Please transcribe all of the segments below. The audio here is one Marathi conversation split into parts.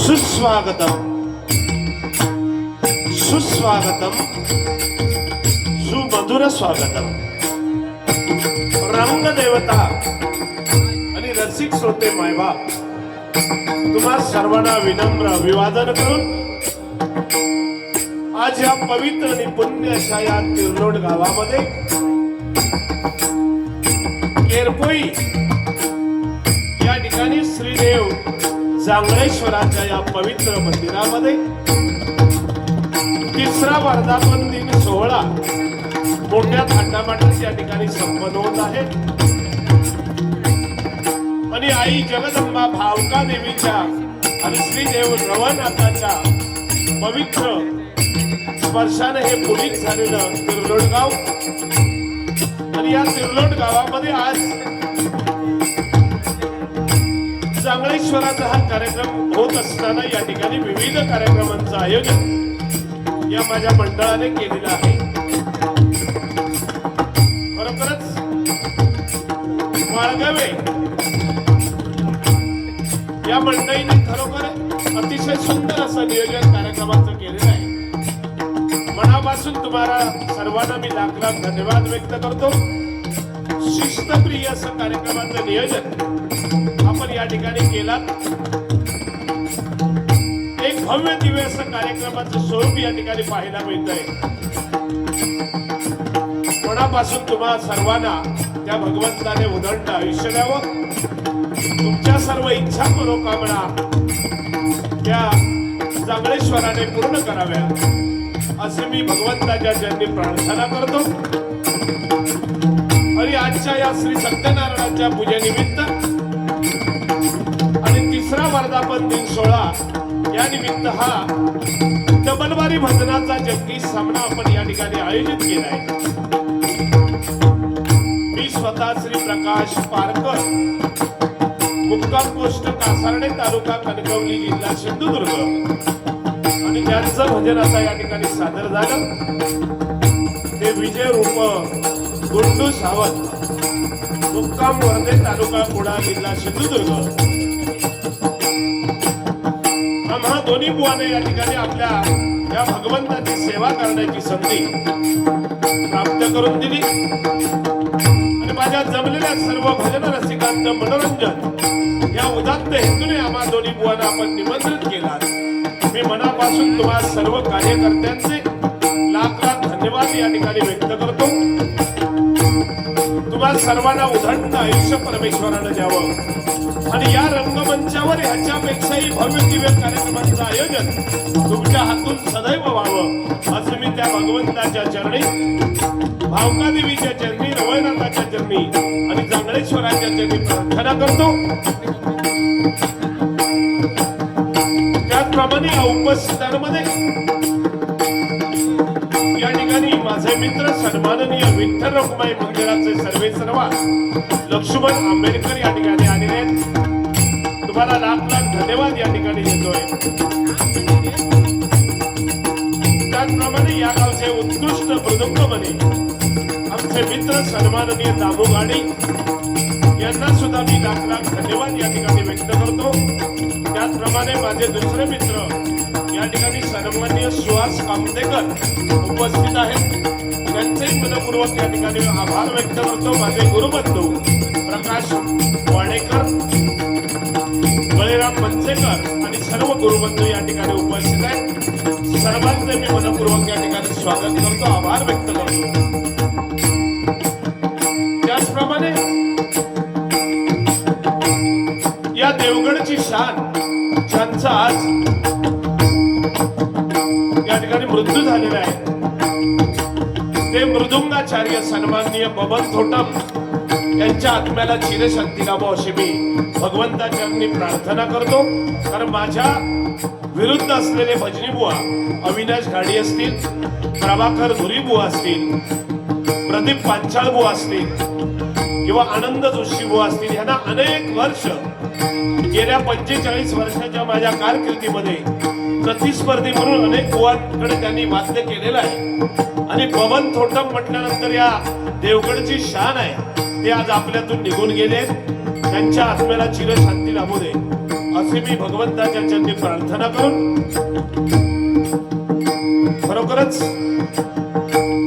सुस्वागतम सुस्वागतम सुमधुर स्वागतम. रंगदेवता आणि रसिक श्रोते मायबाप तुम्हा सर्वांना विनम्र अभिवादन करून आज या पवित्र आणि पुण्य अशा या तिरलोड गावामध्ये केरपोई या ठिकाणी श्रीदेव जांगळेश्वराच्या या पवित्र मंदिरामध्ये तिसरा वर्धापन दिन सोहळा मोठ्या थाटामाटात या ठिकाणी संपन्न होत आहे. आणि आई जगदंबा भावका देवीच्या आणि श्रीदेव रवनाथाच्या पवित्र स्पर्शाने हे पुनीत झालेलं तिरलोड गाव. आणि या तिरलोड गावामध्ये आज जांगळेश्वराचा हा कार्यक्रम होत असताना या ठिकाणी विविध कार्यक्रमांचं आयोजन या माझ्या मंडळाने केलेलं आहे. खरोखरच माळगावे या मंडळीने खरोखर अतिशय सुंदर असं नियोजन कार्यक्रमाचं केलेलं आहे. मनापासून तुम्हाला सर्वांना मी लाख लाख धन्यवाद व्यक्त करतो. शिस्तप्रिय असं कार्यक्रमाचं नियोजन आपण या ठिकाणी केलात. एक भव्य दिव्य असं कार्यक्रमाचं स्वरूप या ठिकाणी पाहायला मिळतंय. मनापासून तुम्हा सर्वांना त्या भगवंताने उदंड आयुष्य द्यावं. तुमच्या सर्व इच्छा मनोकामना त्या जांगळेश्वराने पूर्ण कराव्या असे मी भगवंताच्या चरणी प्रार्थना करतो. आणि आजच्या या श्री सत्यनारायणाच्या पूजेनिमित्त आणि तिसरा वर्धापन दिन सोहळा या निमित्त हा डबलबारी भजनाचा जगदीश सामना आपण या ठिकाणी आयोजित केला आहे. मी स्वतः श्री प्रकाश पारकर, मुक्काम पोस्ट कासारडे, तालुका कणकवली, जिल्हा सिंधुदुर्ग, आणि ज्यांचं भजन आता या ठिकाणी सादर झालं ते विजय रूप गुंडू सावंत, मुक्काम वर्धे, तालुका कुडाळ, जिल्हा सिंधुदुर्ग. आम्हा दोन्ही बुवाने या ठिकाणी आपल्या या भगवंताची सेवा करण्याची संधी प्राप्त करून दिली. आणि माझ्या जमलेल्या सर्व भजन रसिकांचं मनोरंजन या उदात्त हेतूने आम्हा दोन्ही बुवांना आपण निमंत्रित केला. मी मनापासून तुम्हा सर्व कार्यकर्त्यांचे लाख लाख धन्यवाद या ठिकाणी व्यक्त करतो. तुम्हा सर्वांना उदंड आयुष्य परमेश्वरानं द्यावं आणि या रंगमंचावर ह्याच्यापेक्षाही भव्य दिव्य कार्यक्रमांचं आयोजन तुमच्या हातून सदैव व्हावं असं मी त्या भगवंताच्या चरणी, भावका देवीच्या चरणी, रवळनाथाच्या चरणी आणि जांगळेश्वराच्या चरणी प्रार्थना करतो. त्याचप्रमाणे या उपस्थितांमध्ये या ठिकाणी माझे मित्र सन्माननीय विठ्ठल रखुमाई मंदिराचे सर्वे सर्वा लक्ष्मण आंबेडकर या ठिकाणी आलेले आहेत. तुम्हाला लाख लाख धन्यवाद या ठिकाणी देतोय. त्याचप्रमाणे या गावचे उत्कृष्ट मृदुंगमने आमचे मित्र सन्माननीय दामू गाडी यांना सुद्धा मी लाख लाख धन्यवाद या ठिकाणी व्यक्त करतो. त्याचप्रमाणे माझे दुसरे मित्र या ठिकाणी सन्माननीय सुहास कामतेकर उपस्थित आहेत. त्यांचे मनपूर्वक या ठिकाणी आभार व्यक्त करतो. माझे गुरुबंधू प्रकाश वाडेकर, बळीराम मनसेकर आणि सर्व गुरुबंधू या ठिकाणी उपस्थित आहेत. सर्वांचे मी मनपूर्वक या ठिकाणी स्वागत करतो, आभार व्यक्त करतो. त्याचप्रमाणे या देवगडची शान ज्यांचा आज या ठिकाणी मृत्यू झालेला आहे ते मृदुंगाचार्य सन्माननीय बबन थोटम यांच्या आत्म्याला चिरशांती लाभो अशी मी भगवंताच्या चरणी प्रार्थना करतो. कारण माझ्या विरुद्ध असलेले भजनी बुवा अविनाश घाडी असतील, प्रभाकर धुरी बुवा असतील, प्रदीप पांचाळ बुवा असतील किंवा आनंद जोशी बुवा असतील, यांना अनेक वर्ष गेल्या 45 वर्षाच्या माझ्या कारकिर्दीमध्ये प्रतिस्पर्धी म्हणून अनेक बुवांकडे त्यांनी वाद्य केलेलं आहे. आणि बबन थोटम म्हटल्यानंतर या देवगडची शान आहे ते आज आपल्यातून निघून गेले. त्यांच्या आत्म्याला चिरशांती लाभू दे असे मी भगवंताच्या चरणी प्रार्थना करून खरोखरच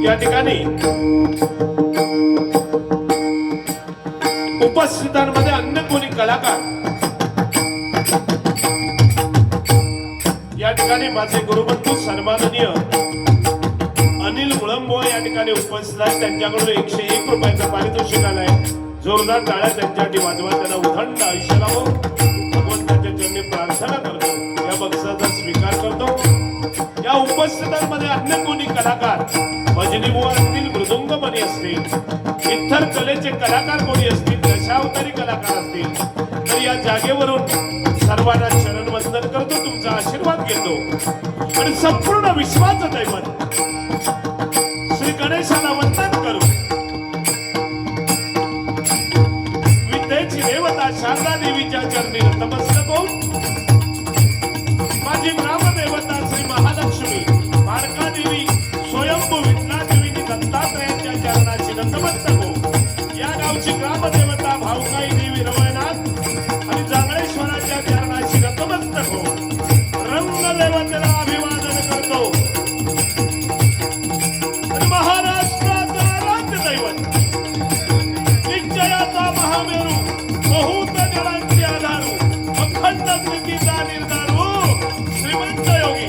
या ठिकाणी उपस्थितांमध्ये अन्य कोणी कलाकार या ठिकाणी माझे गुरुबंधू सन्माननीय अनिल मुळंबुवा या ठिकाणी उपस्थित आहेत. त्यांच्याकडून 101 रुपयाचं पारितोषिक आलंय. जोरदार टाळ्या त्यांच्यासाठी वाजवा. त्यांना उदंड आयुष्य लाभो भगवंताच्या चरणी प्रार्थना करतो. या बक्षिसाचा स्वीकार करतो. या उपस्थितांमध्ये अन्य कोणी कलाकार भजनी बुवा असतील, मृदुंगमणी असतील, इतर कलेचे कलाकार कोणी असतील, दशावतारी कलाकार असतील तर या जागेवरून सर्वांना चरण वंदन करतो, तुमचा आशीर्वाद घेतो आणि संपूर्ण विश्वाचं दैवत श्री गणेशाला वंदन करू. विद्येची देवता शारदा देवीच्या चरणी नतमस्तक होऊन माझी ग्रामदेवता श्री महालक्ष्मी बारका देवी स्वयंभू विठ्ठला देवी दत्तात्रयांच्या चरणाची नतमस्तक होऊन या गावची ग्रामदेवता भावकाई देवी रवळनाथ आणि जांगळेश्वराच्या चरणाची नतमस्तक होऊन रंगदेवतेला अभिवादन करतो. महाराष्ट्राचा राज्य दैवत निश्चयाचा महामेरू बहुत जलांचे आधारू अखंड स्थितीचा निर्धारू श्रीमंत योगी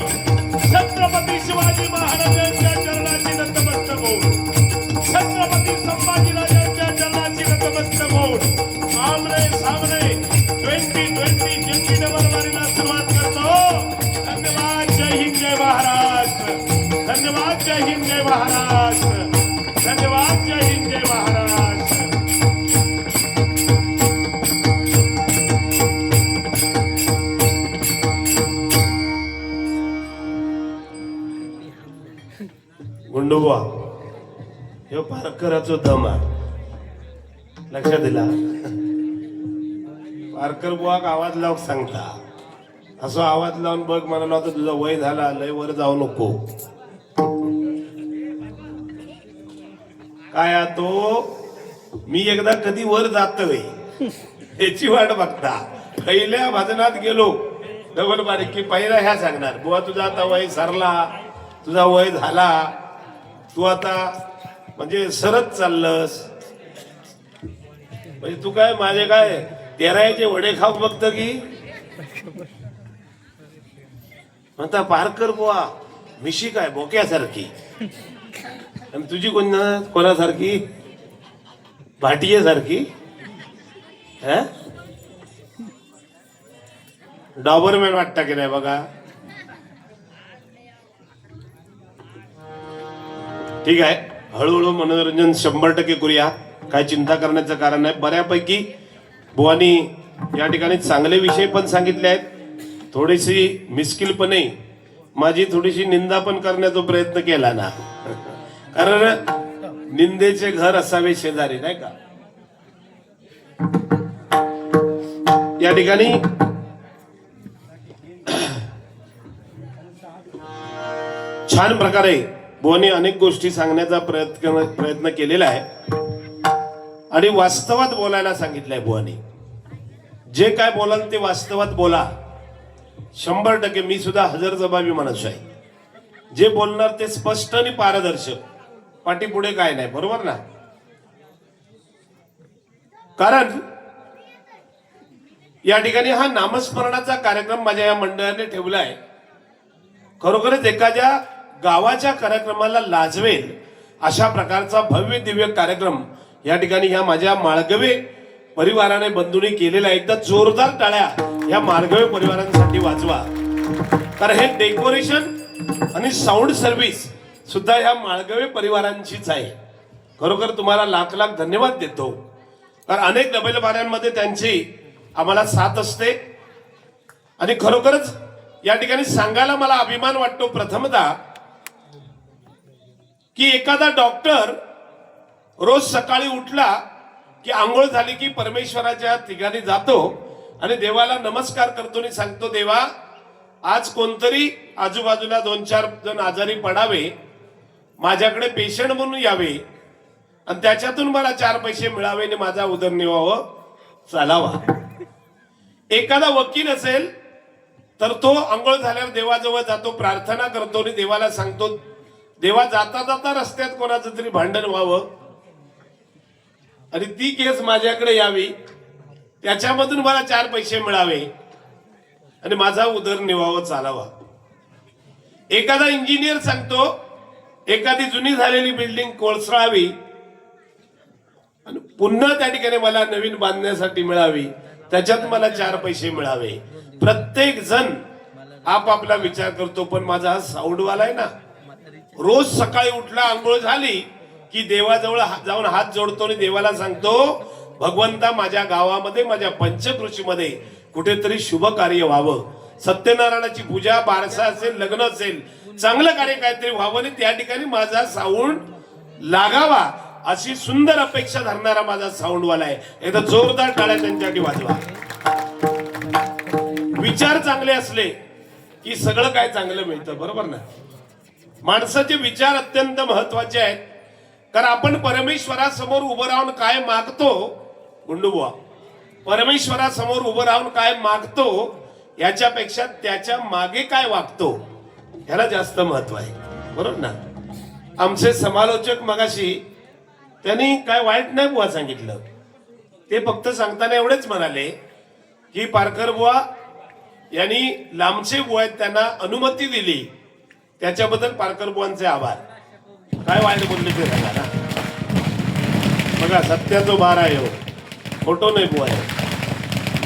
छत्रपती शिवाजी महाराजांच्या चरणाची नतमस्तक होऊन छत्रपती संभाजीराजांच्या चरणाची नतमस्तक होऊन आमने सामने 2020 जिंकणी बरोबरीला सुरुवात करतो. धन्यवाद. जय हिंद, जय महाराष्ट्र. धन्यवाद. जय हिंद, जय महाराष्ट्र. धन्यवाद. जय हिंद, जय महाराष्ट्र. गुंडोबा हे पारकराचो दम आहे, लक्षात दिला. पारकर बुवाक आवाज लावून सांगता असं आवाज लावून बघ मला नव्हतं तुझा वय झाला लय वर जाऊ नको काय तो मी एकदा कधी वर जातोय याची वाट बघता. पहिल्या भजनात गेलो डबल बारीक की पहिला ह्या सांगणार बुवा तुझा आता वय सरला, तुझा वय झाला, तू आता म्हणजे सरत चाललंस म्हणजे तू काय माझे काय तेरायचे वडे खाऊ बघत की म्हणता पारकर बुवा मिशी काय बोक्यासारखी आणि तुझी कोणासारखी भाटियेसारखी डॉबरमॅन वाटता की नाही बघा. ठीक आहे, हळूहळू मनोरंजन 100% करूया, काय चिंता करण्याचं कारण नाही. बऱ्यापैकी बुवानी या ठिकाणी चांगले विषय पण सांगितले आहेत. थोडीशी मिस्किलपणे माझी थोडीशी निंदा पण करण्याचा प्रयत्न केला ना, कारण निंदेचे घर असावे शेजारी, नाही का. या ठिकाणी छान प्रकारे बुवानी अनेक गोष्टी सांगण्याचा प्रयत्न केलेला आहे आणि वास्तवात बोलायला सांगितलंय बुवानी. जे काय बोलाल ते वास्तवात बोला. 100% मी सुद्धा हजरजबाबी माणूस आहे. जे बोलणार ते स्पष्ट आणि पारदर्शक, पाठीपुढे काय नाही, बरोबर ना. कारण या ठिकाणी हा नामस्मरणाचा कार्यक्रम माझ्या या मंडळाने ठेवला आहे. खरोखरच एखाद्या गावाच्या कार्यक्रमाला लाजवेल अशा प्रकारचा भव्य दिव्य कार्यक्रम या ठिकाणी ह्या माझ्या माळगवे परिवाराने बंधूंनी केलेला. एकदा जोरदार टाळ्या या माळगवे परिवारांसाठी वाजवा. कारण हे डेकोरेशन आणि साऊंड सर्व्हिस सुद्धा ह्या माळगवे परिवारांचीच आहे. खरोखर तुम्हाला लाख लाख धन्यवाद देतो. कारण अनेक डबेलबाऱ्यांमध्ये त्यांची आम्हाला साथ असते आणि खरोखरच या ठिकाणी सांगायला मला अभिमान वाटतो प्रथमतः की एखादा डॉक्टर रोज सकाळी उठला की आंघोळ झाली की परमेश्वराच्या ठिकाणी जातो आणि देवाला नमस्कार करतो आणि सांगतो, देवा आज कोणतरी आजूबाजूला 2-4 जण आजारी पडावे, माझ्याकडे पेशंट म्हणून यावे आणि त्याच्यातून मला 4 पैसे मिळावे आणि माझा उदरनिर्वाह चालावा. एखादा वकील असेल तर तो आंघोळ झाल्यावर देवाजवळ जातो, प्रार्थना करतो आणि देवाला सांगतो, देवा जाता जाता रस्त्यात कोणाचं तरी भांडण व्हावं आणि ती केस माझ्याकडे यावी, त्याच्यामधून मला 4 पैसे मिळावे आणि माझा उदरनिर्वाह चालावा. एखादा इंजिनियर सांगतो एखादी जुनी झालेली बिल्डिंग कोळसावी आणि पुन्हा त्या ठिकाणी मला नवीन बांधण्यासाठी मिळावी, त्याच्यात मला 4 पैसे मिळावे. प्रत्येक जण आपापला विचार करतो. पण माझा हा साऊंडवाला आहे ना, रोज सकाळी उठला आंघोळ झाली की देवाजवळ जाऊन हात जोडतो आणि देवाला सांगतो, भगवंता माझ्या गावामध्ये माझ्या पंचकृषीमध्ये कुठेतरी शुभ कार्य व्हावं, सत्यनारायणाची पूजा, बारसा असेल, लग्न असेल, चांगलं कार्य काहीतरी व्हावं आणि त्या ठिकाणी माझा साऊंड लागावा अशी सुंदर अपेक्षा धरणारा माझा साऊंडवाला आहे. एकदा जोरदार टाळ्या त्यांच्यासाठी वाजवा. विचार चांगले असले की सगळं काय चांगलं मिळतं, बरोबर ना. माणसाचे विचार अत्यंत महत्वाचे आहेत. कारण आपण परमेश्वरासमोर उभं राहून काय मागतो, गुंडूबुवा, परमेश्वरासमोर उभं राहून काय मागतो याच्यापेक्षा त्याच्या मागे काय वागतो ह्याला जास्त महत्व आहे, बरोबर ना. आमचे समालोचक मगाशी त्यांनी काय वाईट नाही बुवा सांगितलं. ते फक्त सांगताना एवढेच म्हणाले की पारकर बुवा यांनी लांबचे बुवा आहेत त्यांना अनुमती दिली, त्याच्याबद्दल पारकर बुवांचे आभार. काय वाईट बोलले ते सांगा ना. बघा सत्याचो बार आहे हो, खोटो नाही बुवा आहे.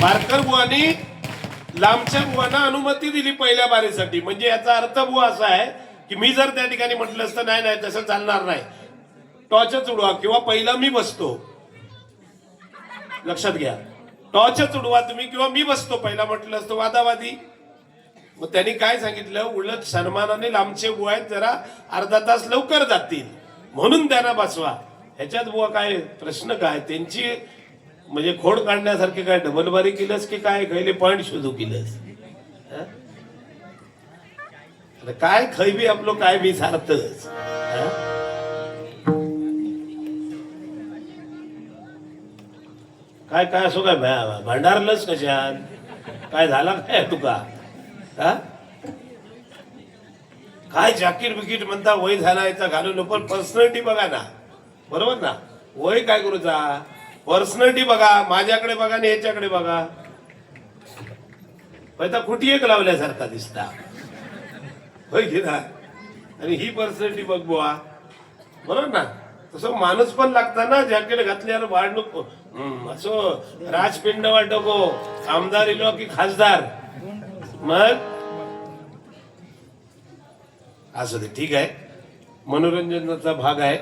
पारकर बुवानी लांबच्या बुवांना अनुमती दिली पहिल्या बारीसाठी. म्हणजे याचा अर्थ बुवा असा आहे की मी जर त्या ठिकाणी म्हटलं असतं नाही नाही तसं चालणार नाही, टॉर्चच उडवा किंवा पहिला मी बसतो, लक्षात घ्या, टॉर्चच उडवा तुम्ही किंवा मी बसतो पहिला म्हटलं असतं, वादावादी. मग त्यांनी काय सांगितलं, उलट सन्मानाने लांबचे बुवा आहेत जरा अर्धा तास लवकर जातील म्हणून त्यांना बसवा. ह्याच्यात बुवा काय प्रश्न काय त्यांची, म्हणजे खोड काढण्यासारखे काय डबलबारी केलंस की काय खैले पॉइंट शोधू केलंस, काय खैबी आपलं काय बी सारतच. काय काय असो काय भांडारलंच कशात, काय झाला काय तुका, काय जॅकेट बिकीट म्हणता वय झाला याचा घालून, पण पर्सनॅलिटी बघा ना, बरोबर ना. वय काय करूचा, पर्सनॅलिटी बघा, माझ्याकडे बघा आणि याच्याकडे बघा. पैसा खुटी एक लावल्यासारखा दिसता. होय की ना. आणि ही पर्सनॅलिटी बघ बुवा, बरोबर ना. तसं माणूस पण लागता ना, जॅकेट घातल्यावर वाढ नको. असो राजपिंड वाटको, आमदार इलो की खासदार. मग असं ते ठीक आहे, मनोरंजनाचा भाग आहे.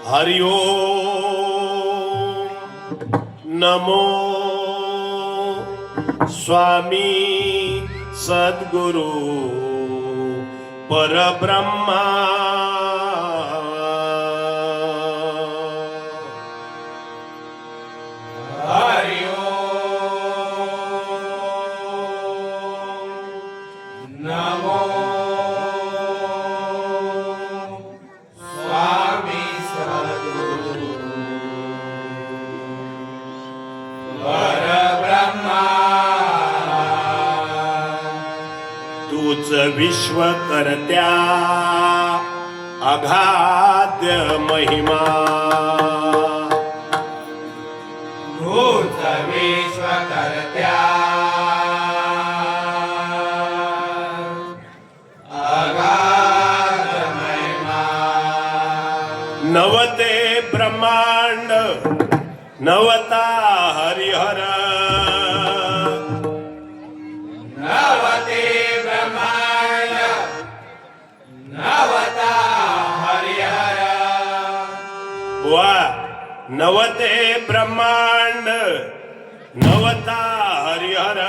हरि ओम नमो स्वामी सद्गुरु परब्रह्मा. हरि ओम नमो तूच विश्व करत्या अगाध्य महिमा. तूच विश्व करत्या अगाध्य महिमा. नवते ब्रह्मांड नवता हरिहर. नवते ब्रह्मांड नवता हरिहर. वा नवते ब्रह्मांड नवता हरिहर.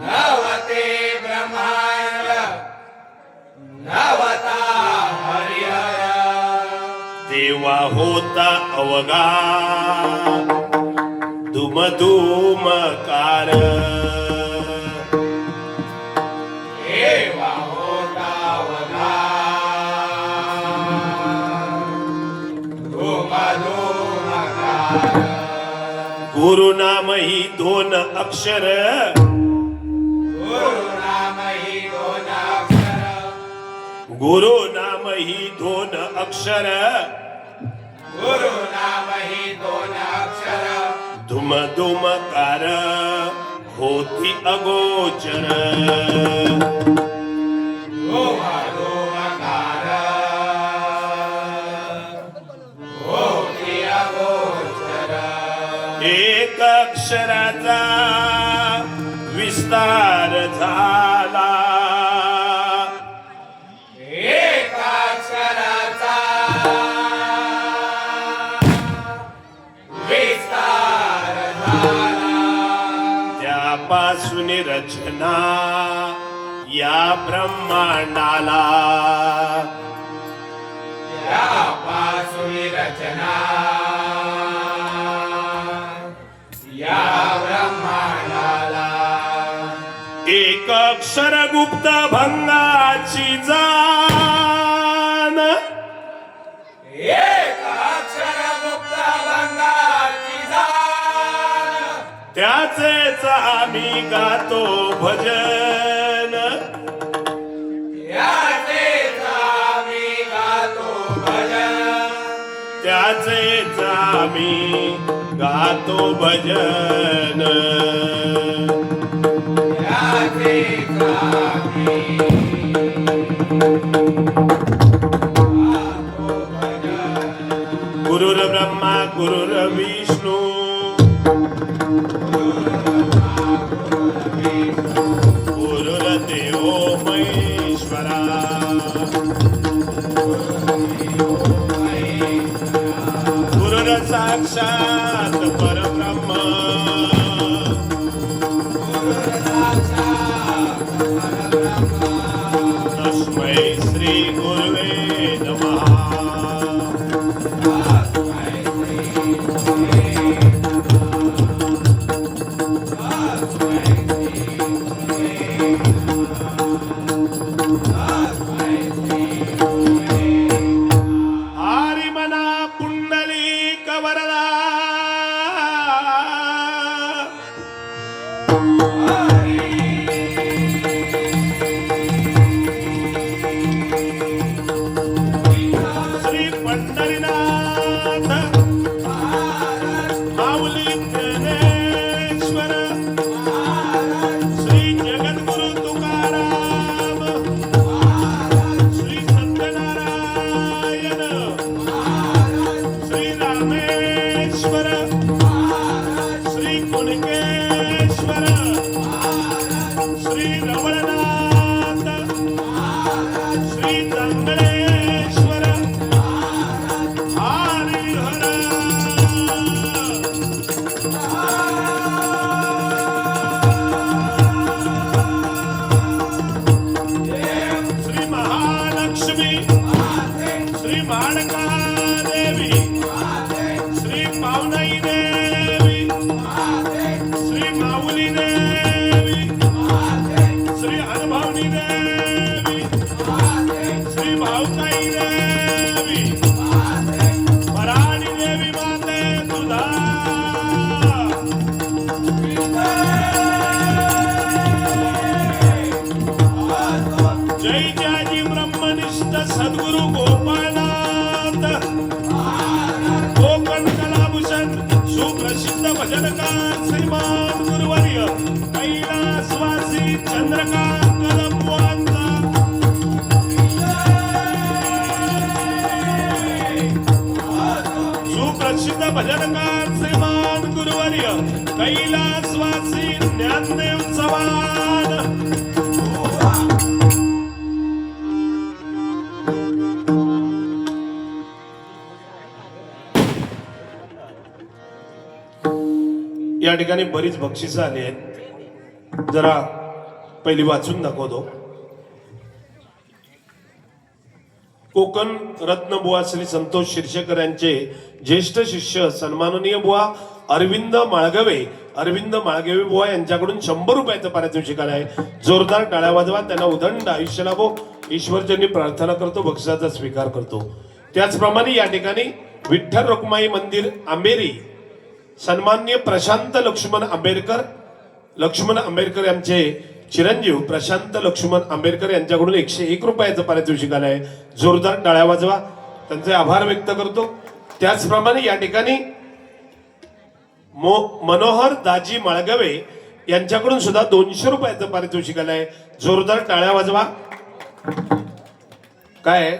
नवते ब्रह्मांड नवता हरिहर. देवा होता अवगा धुमधुमकार. देवा होता अवगा धुमधुमकार. गुरु नाम ही दोन अक्षर. गुरु नाम ही दोन अक्षर. गुरु नाम ही दोन अक्षर. गुरु नाम ही दोन अक्षर. धुम धुमकार होती अगोचर. धुम धुमकार होती अगोचर. एक अक्षराचा विस्तार झाला. एक अक्षराचा त्यापासून रचना या ब्रह्मांडाला. त्यापासून रचना या ब्रह्मांडाला. एक अक्षर गुप्त भंगाची जाण. एक अक्षर गुप्त भंगा त्याचेच आम्ही गातो भजन, त्याचेच आम्ही गातो भजन, त्याचेच आम्ही गातो भजन, त्याचेच आम्ही गातो भजन. गुरुर्ब्रह्मा गुरुर्विष्णू गुरुर्देवो महेश्वरा, गुरुर साक्षात परब्रह्म, तस्मै श्री गुरुवे नमः. हरी मना पुंडलिक वरदा, श्री पंढरीनाथ माऊली ज्ञानेश्वर, श्री जगद्गुरु तुकाराम, श्री सत्यनारायण, श्री रामेश्वर, श्री कुणकेश्वर, श्री रवळनाथ, श्री जांगळेश्वर, हरिहर. श्री महालक्ष्मी, श्री माणकादेवी, श्री पावनाई देवी, श्री माऊली देवी, श्री अनुभवनी देवी, श्री भाऊताई देवी, पराणी देवी माते तुझा. जय जयाजी ब्रह्मनिष्ठ सद्गुरु गोपाळनाथ, कोकण कलाभूषण सुप्रसिद्ध भजनकार श्रीमान गुरुवर्य कैलासवासी चंद्रकांत कदमवांचा, सुप्रसिद्ध भजनकार श्रीमान गुरुवर्य कैलासवासी ज्ञानदेव चव्हाण. या ठिकाणी बरीच बक्षिसं आली आहेत, जरा पहिली वाचून दाखवतो. कोकण रत्न बुवा श्री संतोष शिरशेकर यांचे ज्येष्ठ शिष्य सन्माननीय बुवा अरविंद माळगवे, अरविंद माळगवे बुवा यांच्याकडून 100 रुपयाचं पारितोषिक आहे. जोरदार टाळ्या वाजवा, त्यांना उदंड आयुष्य लाभो ईश्वरचरणी प्रार्थना करतो, बक्षिसाचा स्वीकार करतो. त्याचप्रमाणे या ठिकाणी विठ्ठल रखुमाई मंदिर आंबेरी सन्माननीय प्रशांत लक्ष्मण आंबेडकर, लक्ष्मण आंबेडकर यांचे चिरंजीव प्रशांत लक्ष्मण आंबेडकर यांच्याकडून 101 रुपयाचं पारितोषिक आलं आहे. जोरदार टाळ्या वाजवा, त्यांचे आभार व्यक्त करतो. त्याचप्रमाणे या ठिकाणी मनोहर दाजी माळगवे यांच्याकडून सुद्धा 200 रुपयाचं पारितोषिक आलं आहे. जोरदार टाळ्या वाजवा. काय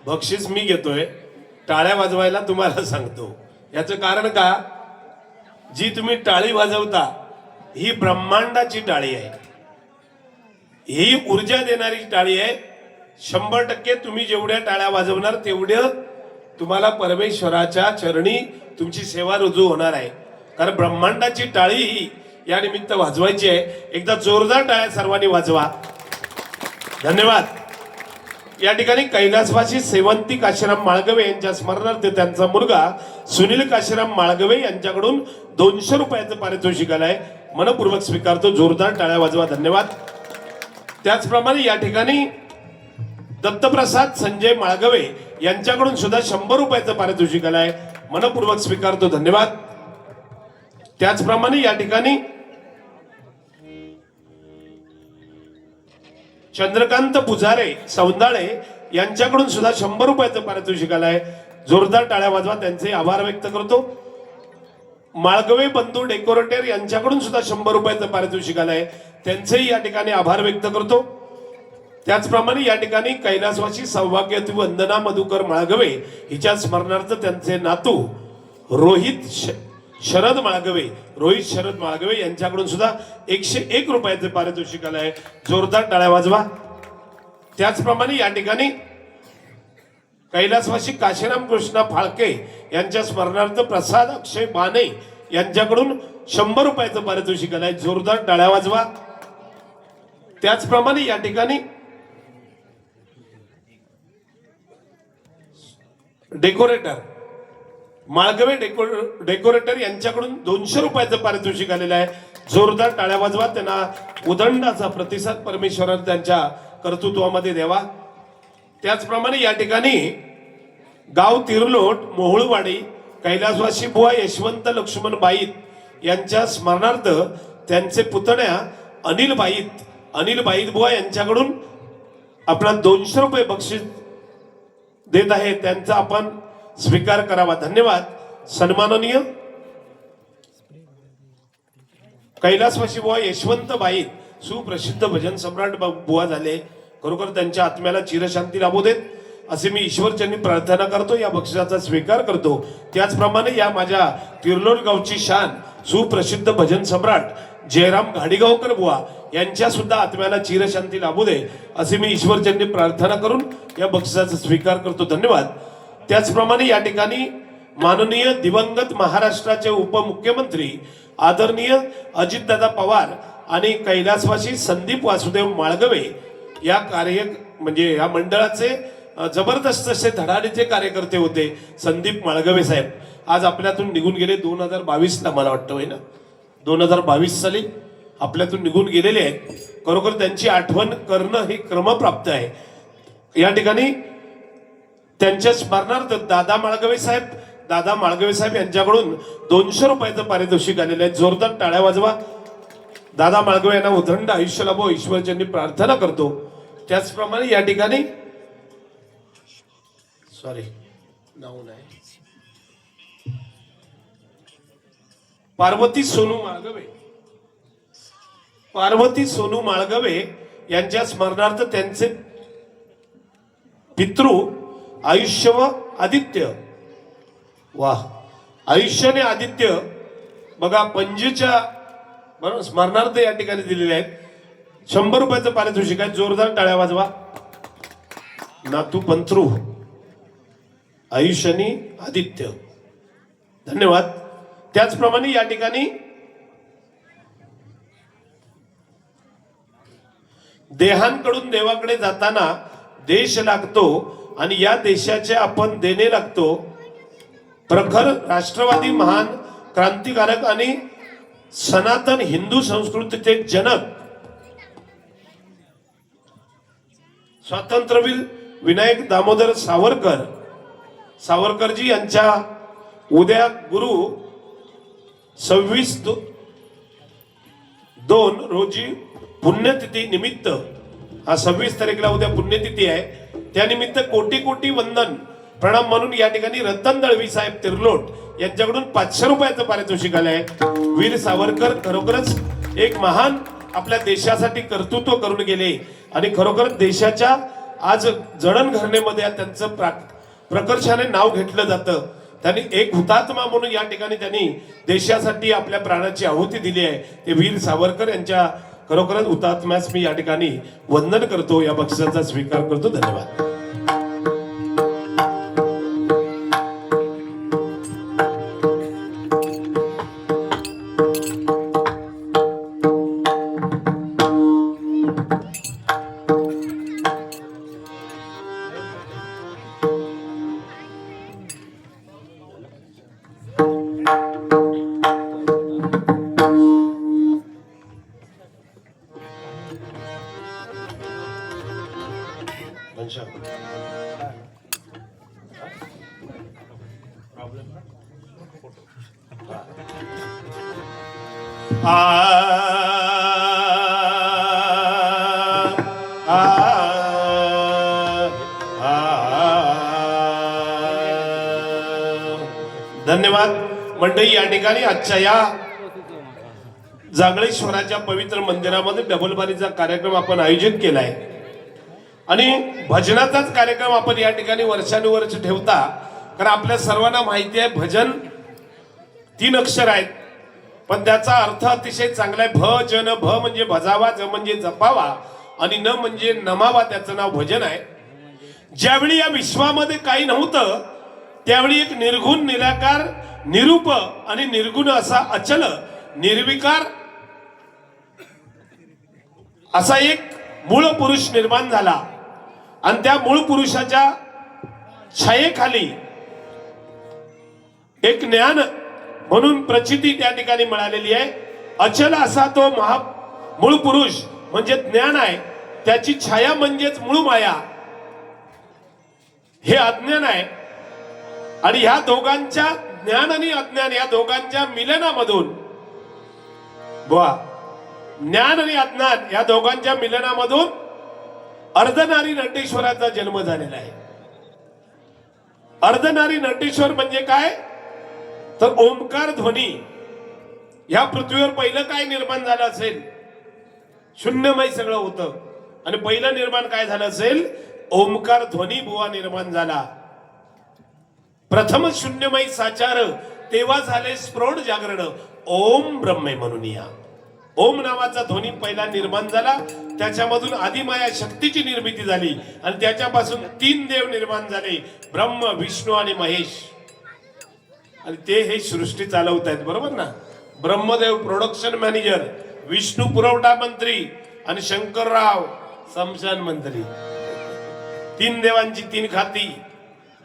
बक्षीस मी घेतोय, टाळ्या वाजवायला तुम्हाला सांगतो. याचं कारण का, जी तुम्ही टाळी वाजवता ही ब्रह्मांडाची टाळी आहे, ही ऊर्जा देणारी टाळी आहे. 100% तुम्ही जेवढ्या टाळ्या वाजवणार तेवढं तुम्हाला परमेश्वराच्या चरणी तुमची सेवा रुजू होणार आहे. कारण ब्रह्मांडाची टाळी ही या निमित्त वाजवायची आहे. एकदा जोरदार टाळ्या सर्वांनी वाजवा. धन्यवाद. या ठिकाणी कैलासवासी सेवंती काशीराम माळगवे यांच्या स्मरणार्थ त्यांचा मुलगा सुनील काशीराम माळगवे यांच्याकडून 200 रुपयाचं पारितोषिक आलंय. मनपूर्वक स्वीकारतो. जोरदार टाळ्या वाजवा. धन्यवाद. त्याचप्रमाणे या ठिकाणी दत्तप्रसाद संजय माळगवे यांच्याकडून सुद्धा 100 रुपयाचं पारितोषिक आलंय. मनपूर्वक स्वीकारतो. धन्यवाद. त्याचप्रमाणे या ठिकाणी चंद्रकांत पुजारे सौंदाळे यांच्याकडून सुद्धा 100 रुपयाचं पारितोषिक आलंय. जोरदार टाळ्या वाजवा, त्यांचे आभार व्यक्त करतो. माळगवे बंधू डेकोरेटर यांच्याकडून सुद्धा 100 रुपयाचं पारितोषिक आलंय, त्यांचेही या ठिकाणी आभार व्यक्त करतो. त्याचप्रमाणे या ठिकाणी कैलासवासी सौभाग्यवती वंदना मधुकर माळगवे हिच्या स्मरणार्थ त्यांचे नातू रोहित शरद माळगवे यांच्याकडून सुद्धा 101 रुपयाचे पारितोषिक आलंय. जोरदार टाळ्या वाजवा. त्याचप्रमाणे या ठिकाणी कैलासवासी काशीराम कृष्णा फाळके यांच्या स्मरणार्थ प्रसाद अक्षय बाने यांच्याकडून 100 रुपयाचं पारितोषिक आलंय. जोरदार टाळ्या वाजवा. त्याचप्रमाणे या ठिकाणी डेकोरेटर माळगवे डेकोरेटर यांच्याकडून 200 रुपयाचं पारितोषिक आलेलं आहे. जोरदार टाळ्या वाजवा. त्यांना उदंडाचा प्रतिसाद परमेश्वराने त्यांच्या कर्तृत्वामध्ये द्यावा. त्याचप्रमाणे या ठिकाणी गाव तिरलोट मोहोळवाडी कैलासवासी बुवा यशवंत लक्ष्मण बाईत यांच्या स्मरणार्थ त्यांचे पुतण्या अनिल बाईत बुवा यांच्याकडून आपला 200 रुपये बक्षीस देत आहे, त्यांचा आपण स्वीकार करावा. धन्यवाद. सन्माननीय कैलासवासी बुवा यशवंत बाईत सुप्रसिद्ध भजन सम्राट बुवा झाले. खरोखर त्यांच्या आत्म्याला चिरशांती लाभू देत असे मी ईश्वरचरणी प्रार्थना करतो. या बक्षिसाचा स्वीकार करतो. त्याचप्रमाणे या माझ्या तिरलोट गावची शान सुप्रसिद्ध भजन सम्राट जयराम घाडीगावकर बुवा यांच्या सुद्धा आत्म्याला चिरशांती लाभू दे असे मी ईश्वरचरणी प्रार्थना करून या बक्षिसाचा स्वीकार करतो. धन्यवाद. त्याचप्रमाणे या ठिकाणी माननीय दिवंगत महाराष्ट्राचे उपमुख्यमंत्री आदरणीय अजितदादा पवार आणि कैलासवासी संदीप वासुदेव माळगवे या या मंडळाचे जबरदस्त असे धडाडीचे कार्यकर्ते होते. संदीप माळगवे साहेब आज आपल्यातून निघून गेले. 2022ला मला वाटतं होय ना, 2022 साली आपल्यातून निघून गेलेले आहेत. खरोखर त्यांची आठवण करणं हे क्रमप्राप्त आहे. या ठिकाणी त्यांच्या स्मरणार्थ दादा माळगवे साहेब यांच्याकडून 200 रुपयाचं पारितोषिक आलेलं आहे. जोरदार टाळ्या वाजवा. दादा माळगवे यांना उदंड आयुष्य लाभो ईश्वरचरणी प्रार्थना करतो. त्याचप्रमाणे या ठिकाणी पार्वती सोनू माळगवे यांच्या स्मरणार्थ त्यांचे पितृ आयुष्य व आदित्य आयुष्याने आदित्य बघा पंजूच्या स्मरणार्थ या ठिकाणी दिलेले आहेत. 100 रुपयाचं पारितोषिक आहे. जोरदार टाळ्या वाजवा. नातू पंत्रू आयुष्याने आदित्य. धन्यवाद. त्याचप्रमाणे या ठिकाणी देहांकडून देवाकडे जाताना देश लागतो आणि या देशाचे आपण देणे लागतो. प्रखर राष्ट्रवादी महान क्रांतिकारक आणि सनातन हिंदू संस्कृतीचे जनक स्वातंत्र्यवीर विनायक दामोदर सावरकरजी यांच्या उद्या गुरु 26/2 रोजी पुण्यतिथी निमित्त, हा 26 तारीखला उद्या पुण्यतिथी आहे, त्यानिमित्त कोटी कोटी वंदन प्रणाम म्हणून या ठिकाणी रतन दळवी साहेब तिरलोट यांच्याकडून 500 रुपयाचं पारितोषिक आलंय. वीर सावरकर खरोखरच एक महान आपल्या देशासाठी कर्तृत्व करून गेले आणि खरोखर देशाच्या आज जडणघडणीमध्ये त्यांचं प्रकर्षाने नाव घेतलं जातं. त्यांनी एक हुतात्मा म्हणून या ठिकाणी त्यांनी देशासाठी आपल्या प्राणाची आहुती दिली आहे. ते वीर सावरकर यांच्या खरोखरच हुतात्म्यास मी या ठिकाणी वंदन करतो. या बक्षिसाचा स्वीकार करतो. धन्यवाद. आ आ धन्यवाद मंडळी. या ठिकाणी आजच्या या जागळेश्वराच्या पवित्र मंदिरामध्ये डबलबारीचा कार्यक्रम आपण आयोजित केलाय आणि भजनाचाच कार्यक्रम आपण या ठिकाणी वर्षानुवर्ष ठेवता. कारण आपल्या सर्वांना माहिती आहे भजन 3 अक्षर आहेत, पण त्याचा अर्थ अतिशय चांगला आहे. भजन, भ म्हणजे भजावा, ज म्हणजे जपावा आणि न म्हणजे नमावा, त्याचं नाव भजन आहे. ज्यावेळी या विश्वामध्ये काही नव्हतं त्यावेळी एक निर्गुण, निराकार, निरूप आणि निर्गुण असा अचल निर्विकार असा एक मूळ पुरुष निर्माण झाला आणि त्या मूळ पुरुषाच्या छायेखाली एक ज्ञान म्हणून प्रचिती त्या ठिकाणी मिळालेली आहे. अचल असा तो मूळ पुरुष म्हणजे ज्ञान आहे, त्याची छाया म्हणजेच मूळ माया, हे अज्ञान आहे. आणि ह्या दोघांच्या ज्ञान आणि अज्ञान या दोघांच्या मिलनामधून ज्ञान आणि अज्ञान या दोघांच्या मिलनामधून अर्धनारी नटेश्वराचा जन्म झालेला आहे. अर्धनारी नटेश्वर म्हणजे काय तर ओंकार ध्वनी. ह्या पृथ्वीवर पहिलं काय निर्माण झालं असेल, शून्यमय सगळं होतं आणि पहिलं निर्माण काय झालं असेल, ओंकार ध्वनी बुवा निर्माण झाला. प्रथम शून्यमय साचार, तेव्हा झाले स्फोट जागरण, ओम ब्रह्मे म्हणून या ओम नावाचा ध्वनी पहिला निर्माण झाला. त्याच्यामधून आदिमाया शक्तीची निर्मिती झाली आणि त्याच्यापासून 3 देव निर्माण झाले, ब्रह्म, विष्णू आणि महेश. आणि ते हे सृष्टी चालवत आहेत, बरोबर ना. ब्रह्मदेव प्रोडक्शन मॅनेजर, विष्णू पुरवठा मंत्री आणि शंकरराव स्मशान मंत्री. 3 देवांची 3 खाती,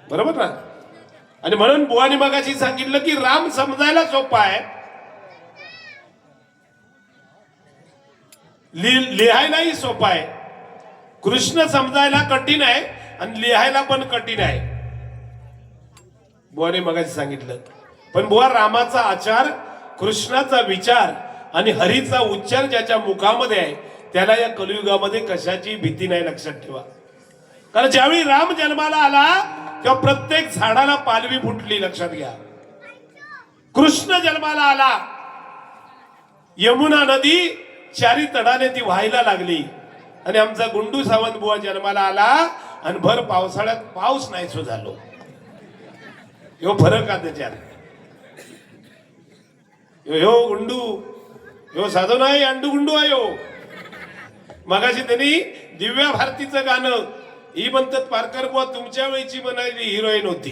बरोबर ना. आणि म्हणून बुवानी मगाशी सांगितलं की राम समजायला सोपा आहे, लिहायलाही सोपा आहे. कृष्ण समजायला कठीण आहे आणि लिहायला पण कठीण आहे, बुवाने मगाशी सांगितलं. पण बुवा रामाचा आचार, कृष्णाचा विचार आणि हरीचा उच्चार ज्याच्या मुखामध्ये आहे त्याला या कलियुगामध्ये कशाची भीती नाही, लक्षात ठेवा. कारण ज्यावेळी राम जन्माला आला तेव्हा प्रत्येक झाडाला पालवी फुटली, लक्षात घ्या. कृष्ण जन्माला आला, यमुना नदी 4 तडाने ती व्हायला लागली आणि आमचा गुंडू सावंत बुवा जन्माला आला आणि भर पावसाळ्यात पाऊस नाहीसो झालो. ह्यो फरक आहे त्याच्यात. ह्यो गुंडू, ह्यो साधो नाही, अंडू गुंडू आहे ह्यो. मगाशी त्यांनी दिव्या भारतीचं गाणं ही म्हणतात पारकर बुवा तुमच्या वेळीची बनायली हिरोईन होती,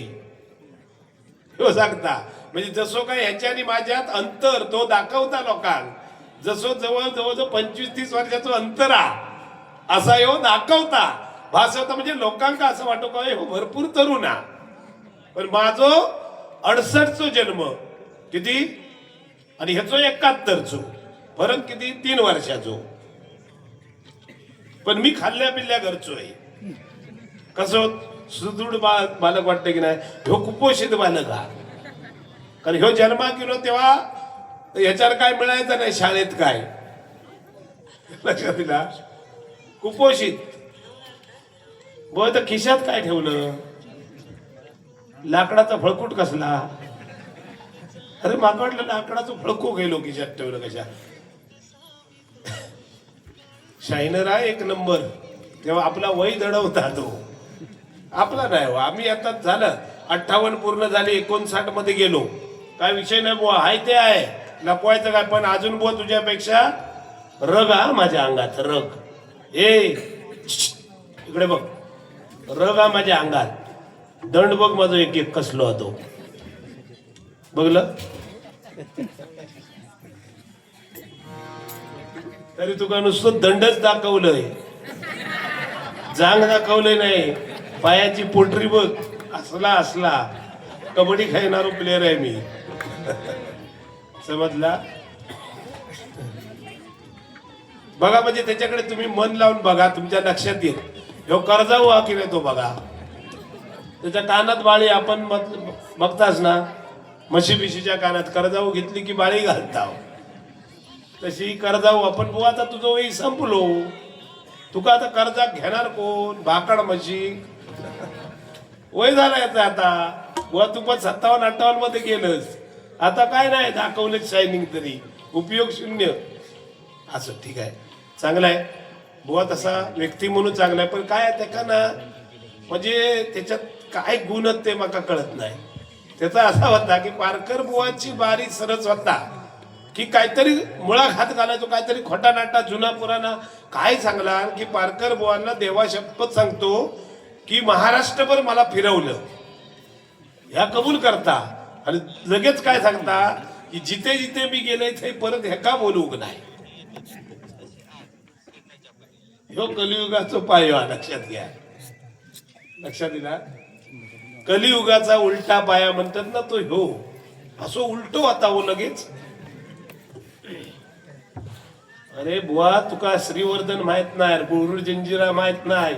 ह्यो सांगता. म्हणजे जसो काय ह्याच्या आणि माझ्यात अंतर तो दाखवता लोकांना. जसो जवळ जवळ 25-30 वर्षाचं अंतर असा ह्यो दाखवता, भासवता. म्हणजे लोकांना असं वाटतो का हो भरपूर तरुण हा. पण माझो 68चो जन्म किती आणि ह्याचो 71चो, फरक किती 3 वर्षाचो. पण मी खाल्ल्या पिल्ल्या घरचो आहे. कसं सुदृढ बालक वाटतं की नाही, ह्यो कुपोषित बालक हा. कारण ह्यो जन्मा गेलो तेव्हा ह्याच्यावर काय मिळायचं नाही, शाळेत काय लक्षात दिला, कुपोषित. ब तर खिशात काय ठेवलं, लाकडाचा फळकूट कसला. अरे माग वाटलं लाकडाचं फळकू गेलो खिशात ठेवलं कशा. शायनर आहे 1 नंबर. तेव्हा आपला वय दडवता तो आपला नाही. आम्ही आता झालं 58 पूर्ण झाले, 59 मध्ये गेलो, काय विषय नाही बुवा, हाय ते आहे, लपवायचं काय. पण अजून बुवा तुझ्यापेक्षा रग हा माझ्या अंगात, रग. इकडे बघ, रग हा माझ्या अंगात. दंड बघ माझं एक एक कसलो होतो, बघलं तरी तुका नुसतं दंडच दाखवलंय, जांग दाखवलंय नाही. पायाची पोटरी बघ, असला कबड्डी खेळणारो प्लेअर आहे मी, समजला. बघा म्हणजे त्याच्याकडे तुम्ही मन लावून बघा, तुमच्या लक्षात येईल. ह्यो कर्जाऊ हा की नाही तो बघा. त्याच्या कानात बाळी आपण बघताच ना, म्हशी बिशीच्या कानात कर्जाऊ घेतली की बाळी घालता. तशी कर्जाऊ आपण बुवा आता तुझं वय संपलो. तुका आता कर्जा घेणार कोण? भाकड म्हशी वय झाला याचा आता. बुवा तू पण 57-58 मध्ये गेलंस. आता काय नाही दाखवलं शायनिंग तरी उपयोग शून्य. असं ठीक आहे, चांगलं आहे बुवा, तसा व्यक्ती म्हणून चांगला आहे. पण काय त्याका ना म्हणजे त्याच्यात काय गुण आहेत ते मला कळत नाही. त्याचा असा होता की पारकर बुवाची बारी सरस होता की काहीतरी मुळा हात घालायचो, काहीतरी खोटा नाटा जुना पुराणा काय सांगला की पारकर बुवांना देवा शपथ सांगतो की महाराष्ट्रभर मला फिरवलं ह्या कबूल करता. आणि लगेच काय सांगता की जिथे जिथे मी गेले ते परत हे का बोलू नाही. ह्यो कलियुगाचा पाया लक्षात घ्या. लक्षात दिला, कलियुगाचा उलटा पाया म्हणतात ना तो ह्यो. असं उलटो आता हो लगेच. अरे बुवा तुका श्रीवर्धन माहित नाही, गुरुर जंजिरा माहित नाही,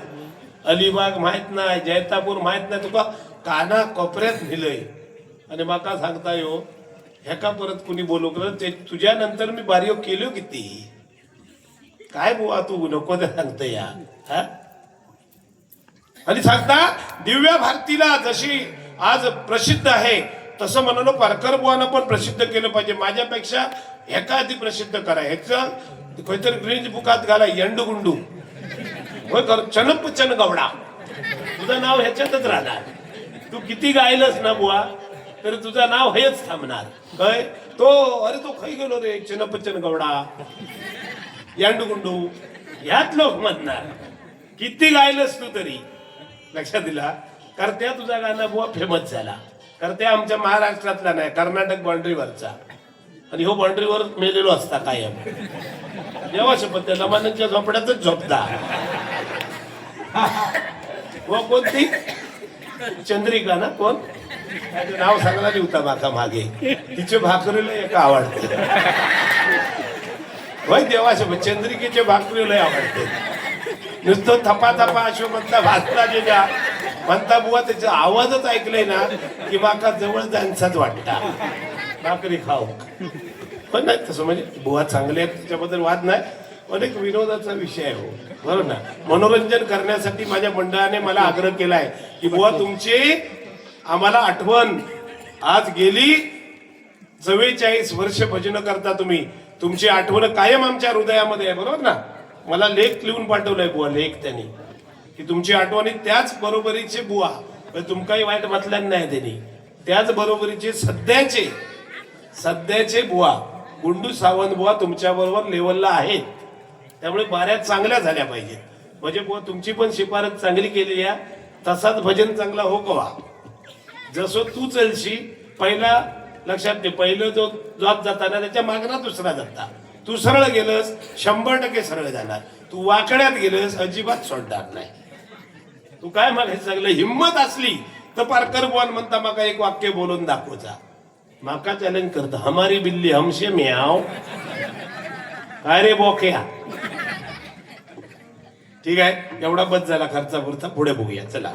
अलिबाग माहित नाही, जैतापूर माहित नाही. तुका काना कोपऱ्यात नेलंय आणि माका सांगता यो ह्याका परत कुणी बोलू कर. ते तुझ्या नंतर मी बारीओ केलो किती. काय बुवा तू नको ते सांगता या हा. आणि सांगता दिव्या भारतीला जशी आज प्रसिद्ध आहे तसं म्हणालो पारकर बुवांना पण प्रसिद्ध केलं पाहिजे. माझ्यापेक्षा एका आधी प्रसिद्ध करा. ह्याचं काहीतरी ग्रीन बुकात घाला यंडुगुंडू होय कर चनपचन गवडा. तुझं नाव ह्याच्यातच राहणार. तू किती गायलस ना बुवा तर तुझं नाव हेच थांबणार. काय तो अरे तो खाई गेलो रे चनपचन गवडा यंडुगुंडू ह्यात लोक म्हणणार. किती गायलस तू तरी. लक्षात दिला. करत्या तुझा गाणं बुवा फेमस झाला. करत्या आमच्या महाराष्ट्रातला नाही, कर्नाटक बाउंड्रीवरचा. आणि हो बाउंड्रीवर मेलेलो असता कायम. जेव्हा शपथ त्या लमानांच्या झोपड्यातच झोपता. व कोणती चंद्रिका ना कोण त्याचं नाव सांगला होता माका मागे. तिचे भाकरीला एक आवडते. होय देवा शपथ चंद्रिकेचे भाकरीला आवडते. नुसतं थपा थपा अशो म्हणता भाजता गेल्या म्हणता बुवा त्याचा आवाजच ऐकलंय ना की माका जवळ जायचाच वाटता भाकरी खाऊ. पण नाही तसं म्हणजे बुवा चांगले आहेत त्याच्याबद्दल वाद नाही. पण एक विनोदाचा विषय आहे हो, बरोबर ना. मनोरंजन करण्यासाठी माझ्या मंडळाने मला आग्रह केलाय की बुवा तुमची आम्हाला आठवण आज गेली 44 वर्ष भजन करता तुम्ही. तुमची आठवण कायम आमच्या हृदयामध्ये आहे, बरोबर ना. मला लेख लिहून पाठवलाय बुवा लेख त्यांनी की तुमची आठवणी त्याच बरोबरीचे बुवा तुमकाही वाईट म्हटलं नाही त्यांनी. त्याच बरोबरीचे सध्याचे बुवा गुंडू सावंत बुवा तुमच्या बरोबर लेवलला आहेत. त्यामुळे बाऱ्यात चांगल्या झाल्या पाहिजेत. म्हणजे बुवा तुमची पण शिफारस चांगली केली आहे. तसाच भजन चांगला हो कवा. जसं तू चलशी पहिला लक्षात घे. पहिलं जो जॉब जाताना त्याच्या मागणा दुसरा जाता. तू सरळ गेलंस 100% सरळ जाणार. तू वाकड्यात गेलंस अजिबात सोडणार नाही. तू काय मागायचं सगळं हिंमत असली तर पारकर बुवान म्हणता माका एक वाक्य बोलून दाखवचा. माका चॅलेंज करता हमारी बिल्ली हमसे म्याव. काय रे बोक्या. ठीक आहे एवढा बस झाला खर्चा पुरता. पुढे बघूया चला.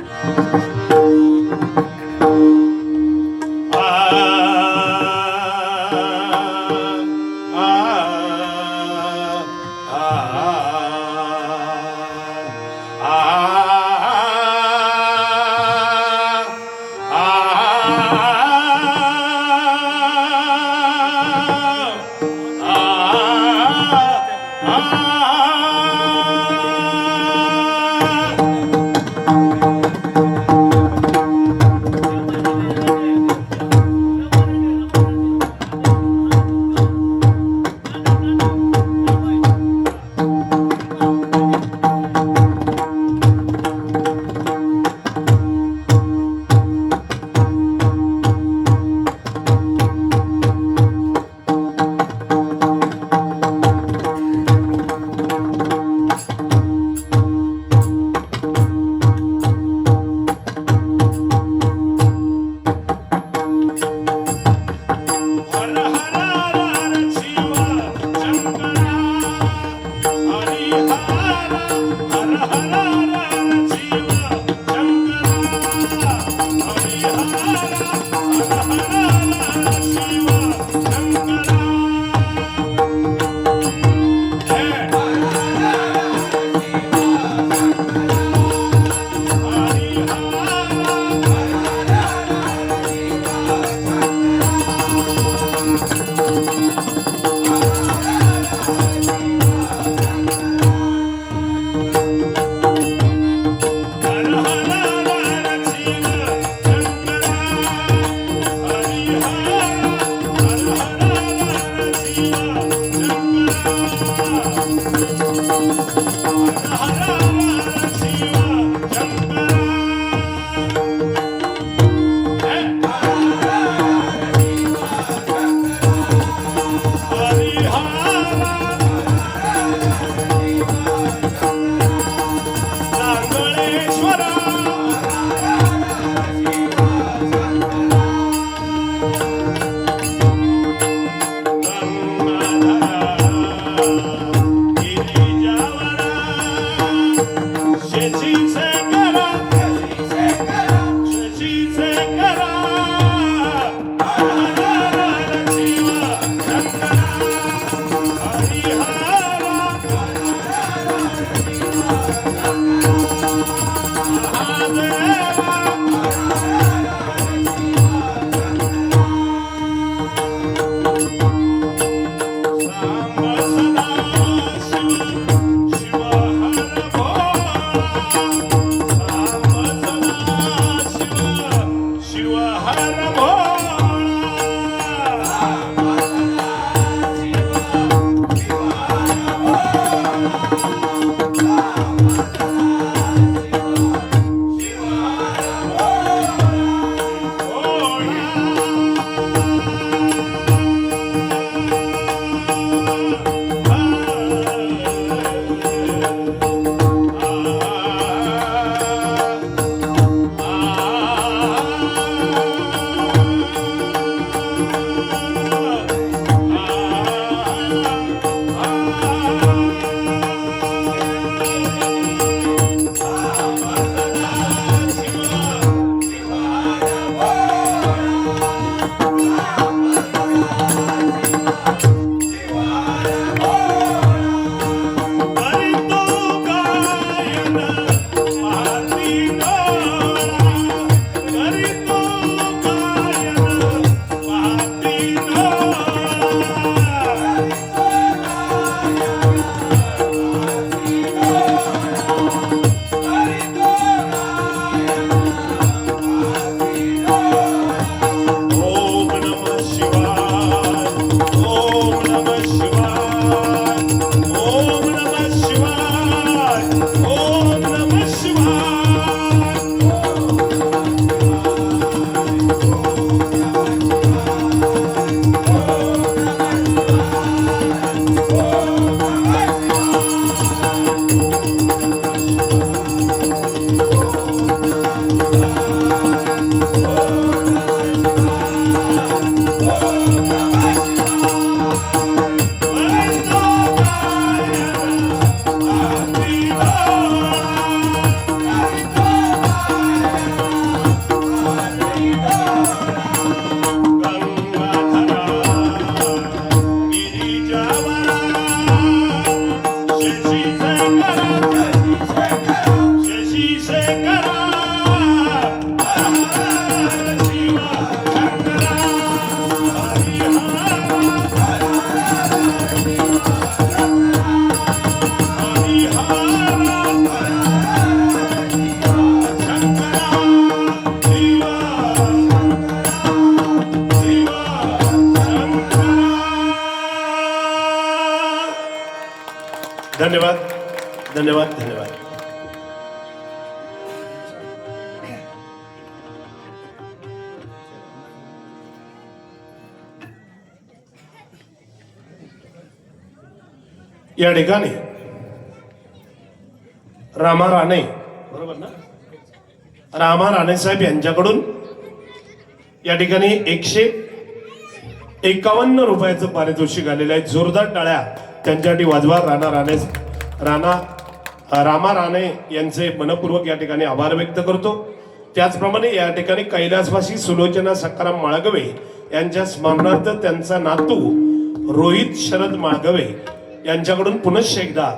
धन्यवाद धन्यवाद धन्यवाद. या ठिकाणी रामा राणे, बरोबर ना, रामा राणे साहेब यांच्याकडून या ठिकाणी 151 रुपयाचं पारितोषिक आलेलं आहे. जोरदार टाळ्या त्यांच्यासाठी वाजवा. रामा राणे यांचे मनपूर्वक या ठिकाणी आभार व्यक्त करतो. त्याचप्रमाणे या ठिकाणी कैलासवासी सुलोचना सकाराम माळगवे यांच्या स्मरणार्थ त्यांचा नातू रोहित शरद माळगवे यांच्याकडून पुनश्च एकदा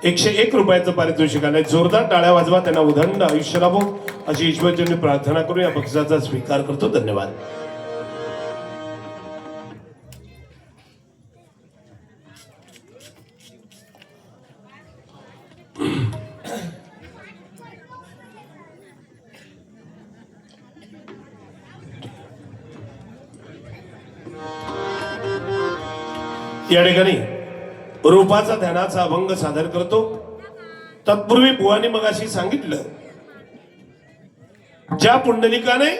101 रुपयाचं पारितोषिक आलंय. जोरदार टाळ्या वाजवा. त्यांना उदंड आयुष्य लाभो अशी ईश्वरचरणी प्रार्थना करून या बक्षिसाचा स्वीकार करतो. धन्यवाद. या ठिकाणी रूपाचा ध्यानाचा अभंग सादर करतो. तत्पूर्वी बुवानी मगाशी सांगितलं, ज्या पुंडलिकाने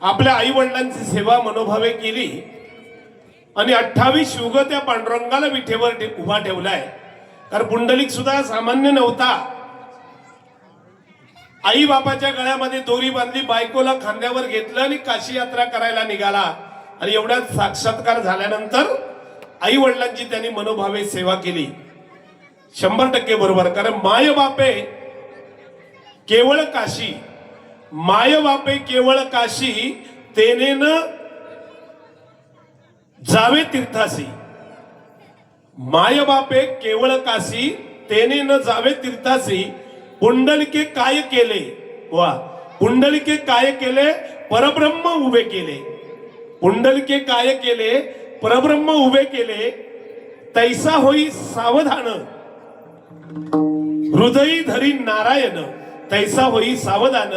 आपल्या आई वडिलांची सेवा मनोभावे केली आणि 28 युग त्या पांडुरंगाला विठेवर उभा ठेवलाय. कारण पुंडलिक सुद्धा सामान्य नव्हता. आई बापाच्या गळ्यामध्ये दोरी बांधली, बायकोला खांद्यावर घेतलं आणि काशी यात्रा करायला निघाला. आणि एवढ्यात साक्षात्कार झाल्यानंतर आई वडिलांची त्यांनी मनोभावे सेवा केली. 100% बरोबर. कारण माय बापे केवळ काशी, माय बापे केवळ काशी, तेने न जावे तीर्थासी. माय बापे केवळ काशी, तेने न जावे तीर्थासी. पुंडलिके काय केले, वा, पुंडलिके काय केले, परब्रह्म उभे केले. पुंडलिके काय केले, परब्रह्म उभे केले. तैसा होई सावधान हृदयी धरी नारायण. तैसा होई सावधान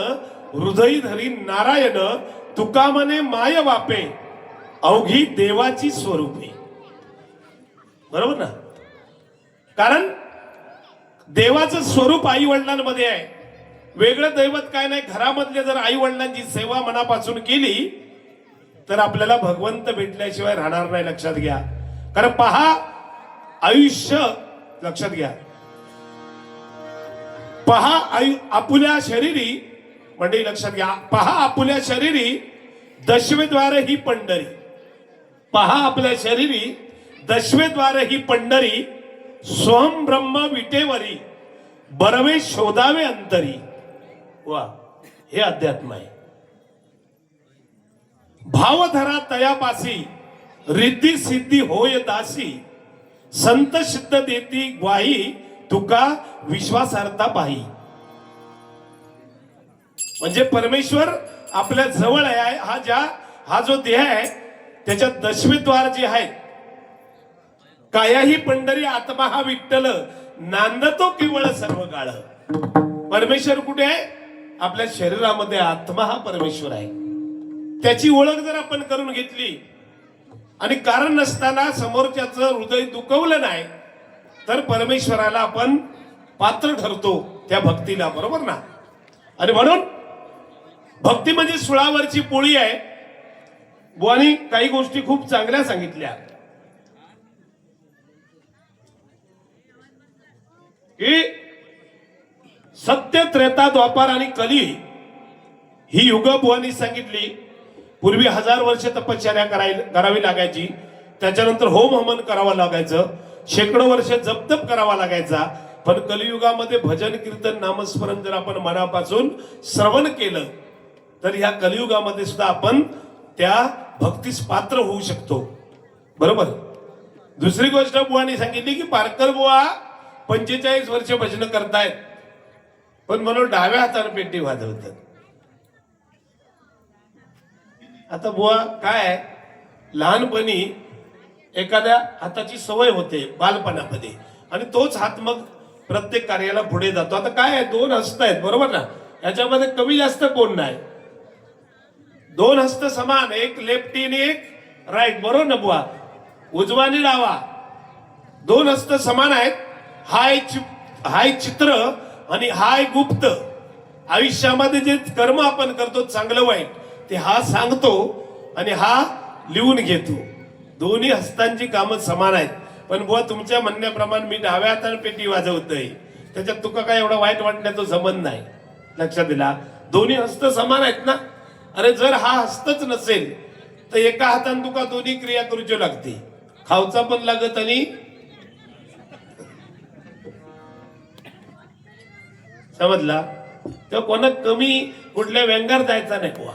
हृदयी धरी नारायण. तुका म्हणे माय बापे अवघी देवाची स्वरूपे. बरोबर ना. कारण देवाचं स्वरूप आई वडिलांमध्ये आहे. वेगळं दैवत काय नाही. घरामधले जर आई वडिलांची सेवा मनापासून केली तर आपल्याला भगवंत भेटल्याशिवाय राहणार नाही. लक्षात घ्या. कारण पहा, आयुष्य लक्षात घ्या. पहा आपुल्या शरीरी, म्हणजे लक्षात घ्या, पहा आपुल्या शरीरी दशवेद्वार ही पंढरी. पहा आपल्या शरीरी दशवेद्वार ही पंढरी. स्वयं ब्रह्म विटेवरी बरवे शोधावे अंतरी. वा, हे अध्यात्म आहे. भावधरा तयापासी रिद्धी सिद्धी होय दासी. संत सिद्ध देती ग्वाही तुका विश्वासार्था पाही. म्हणजे परमेश्वर आपल्या जवळ आहे. हा जो देह आहे त्याच्यात दशमेद्वार जे आहेत. कायाही पंढरी आत्मा हा विठ्ठल नांदतो केवळ सर्व काळ. परमेश्वर कुठे आहे? आपल्या शरीरामध्ये. आत्मा हा परमेश्वर आहे. त्याची ओळख जर आपण करून घेतली आणि कारण नसताना समोरच्याचं हृदय दुखवलं नाही तर परमेश्वराला आपण पात्र ठरतो त्या भक्तीला. बरोबर ना. आणि म्हणून भक्ती म्हणजे सुळावरची पोळी आहे. बुवानी काही गोष्टी खूप चांगल्या सांगितल्या की सत्य, त्रेता, द्वापार आणि कली ही युग बुवानी सांगितली. पूर्वी 1000 वर्ष तपश्चर्या करावी लागायची. त्याच्यानंतर होम हवन करावं लागायचं. शेकडो वर्ष जपतप करावा लागायचा. पण कलियुगामध्ये भजन कीर्तन नामस्मरण जर आपण मनापासून श्रवण केलं तर ह्या कलियुगामध्ये सुद्धा आपण त्या भक्तीस पात्र होऊ शकतो. बरोबर. दुसरी गोष्ट बुवानी सांगितली की पारकर बुवा 45 वर्ष भजन करतायत पण म्हणून डाव्या हाताने पेटी वाजवतात. आता बुवा काय, लहानपणी एखाद्या हाताची सवय होते बालपणामध्ये आणि तोच हात मग प्रत्येक कार्याला पुढे जातो. आता काय आहे, 2 हस्त आहेत. बरोबर ना. याच्यामध्ये कमी जास्त कोण नाही. 2 हस्त समान, एक लेफ्टी आणि एक राईट. बरोबर ना बुवा. उजवा आणि डावा 2 हस्त समान आहेत हाय चित्र आणि हाय गुप्त. आयुष्यामध्ये जे कर्म आपण करतो चांगलं वाईट ते हा सांगतो आणि हा लिहून घेतो. दोन्ही हस्तांची कामं समान आहेत. पण बुवा तुमच्या म्हणण्याप्रमाणे मी डाव्या हाताने पेटी वाजवतोय त्याच्यात तुका काय एवढा वाईट वाटण्याचा संबंध नाही. लक्षात दिला. दोन्ही हस्त समान आहेत ना. अरे जर हा हस्तच नसेल तर एका हाताने तुका दोन्ही क्रिया करूची लागते. खावचा पण लागत आणि समजला. तर कोणा कमी कुठल्या व्यंगार जायचा नाही बुवा.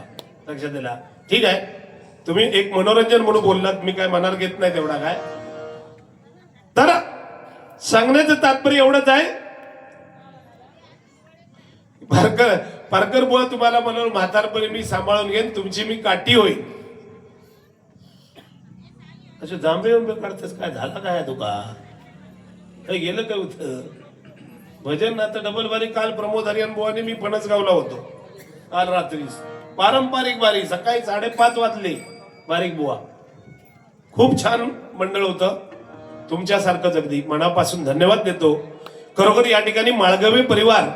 लक्षात दिला. ठीक आहे. तुम्ही एक मनोरंजन म्हणून बोललात. मी काय मनावर घेत नाही तेवढा काय. तर सांगण्याचं तात्पर्य एवढंच आहे. पारकर बुवा तुम्हाला म्हणून म्हातारपणी मी सांभाळून घेईन. तुमची मी काठी होईल. असे जांभे उंबे काढतेस काय झालं काय तुका काही गेलं काय होतं. भजन आता डबल बारी. काल प्रमोद हरियान बुवाने मी फणसगावला होतो काल रात्री. पारंपरिक बारी सकाळी 5:30 वाजले. बारीक बुवा खूप छान मंडळ होतं. तुमच्यासारखंच अगदी मनापासून धन्यवाद देतो. खरोखर या ठिकाणी माळगवे परिवार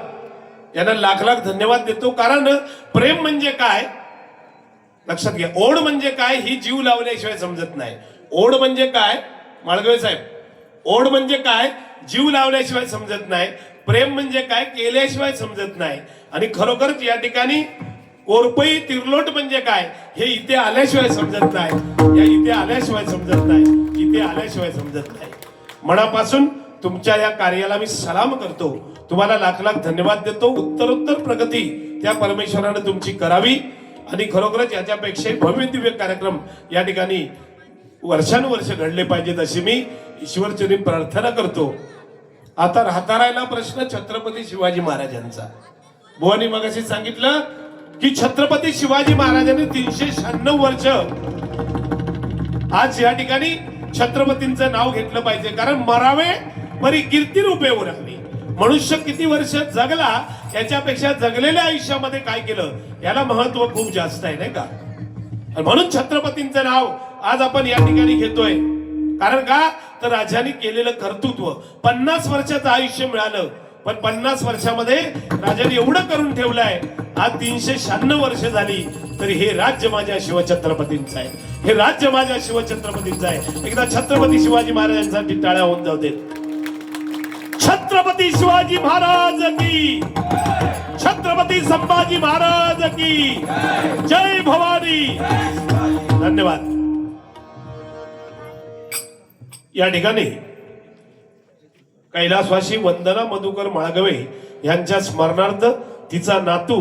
यांना लाख लाख धन्यवाद देतो. कारण प्रेम म्हणजे काय लक्षात घ्या. ओढ म्हणजे काय ही जीव लावल्याशिवाय समजत नाही. ओढ म्हणजे काय माळगवे साहेब. ओढ म्हणजे काय जीव लावल्याशिवाय समजत नाही. प्रेम म्हणजे काय केल्याशिवाय समजत नाही. आणि खरोखरच या ठिकाणी कोरपई तिरलोट म्हणजे काय हे इथे आल्याशिवाय समजत नाही. या इथे आल्याशिवाय समजत नाही. इथे आल्याशिवाय समजत नाही. मनापासून तुमच्या या कार्याला मी सलाम करतो. तुम्हाला लाख लाख धन्यवाद देतो. उत्तरोत्तर प्रगती त्या परमेश्वराने तुमची करावी. आणि खरोखरच याच्यापेक्षा भव्य दिव्य कार्यक्रम या ठिकाणी वर्षानुवर्ष घडले पाहिजेत अशी मी ईश्वरचरणी प्रार्थना करतो. आता राहता राहिला प्रश्न छत्रपती शिवाजी महाराजांचा. बुवानी मगाशी सांगितलं की छत्रपती शिवाजी महाराजांनी 396 वर्ष आज या ठिकाणी छत्रपतींचं नाव घेतलं पाहिजे. कारण मरावे परी कीर्ती रूपे उरावी. मनुष्य किती वर्ष जगला याच्यापेक्षा जगलेल्या आयुष्यामध्ये काय केलं याला महत्व खूप जास्त आहे नाही का. म्हणून छत्रपतींचं नाव आज आपण या ठिकाणी घेतोय. कारण का तर राजांनी केलेलं कर्तृत्व 50 वर्षाचं आयुष्य मिळालं. पण 50 वर्षामध्ये राजाने एवढं करून ठेवलंय. आज 396 वर्ष झाली तरी हे राज्य माझ्या शिवछत्रपतींचं आहे. हे राज्य माझ्या शिवछत्रपतींचं आहे. एकदा छत्रपती शिवाजी महाराजांसाठी टाळ्या होऊन जाऊ देत. छत्रपती शिवाजी महाराज की. छत्रपती संभाजी महाराज की जय भवानी. धन्यवाद. या ठिकाणी कैलासवासी वंदना मधुकर माळगवे यांच्या स्मरणार्थ तिचा नातू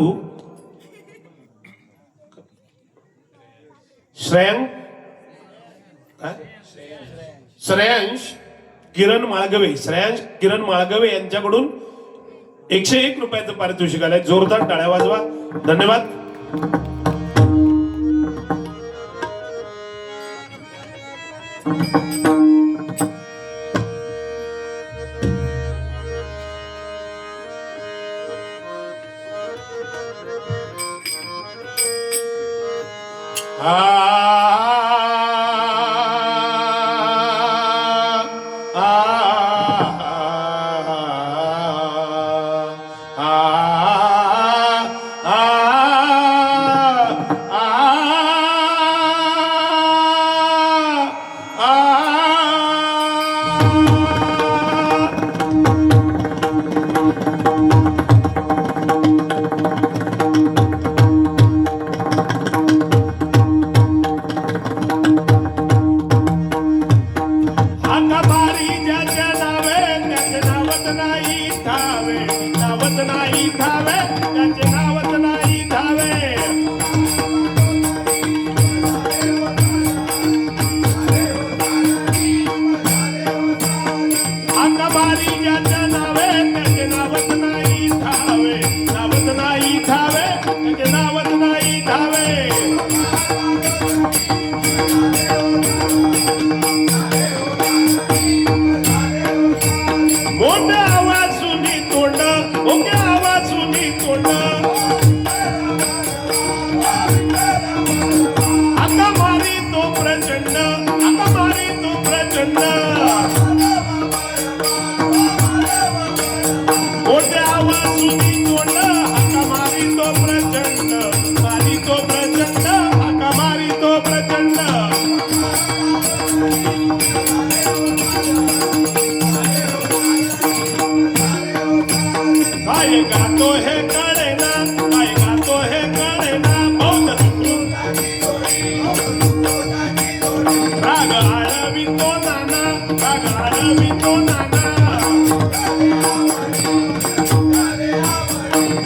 श्रेयांश किरण माळगवे यांच्याकडून 101 रुपयाचं पारितोषिक आलंय. जोरदार टाळ्या वाजवा. धन्यवाद. मोठ्या आवाजूनी तोंड अग आळवितो नाना अग आळवितो नाना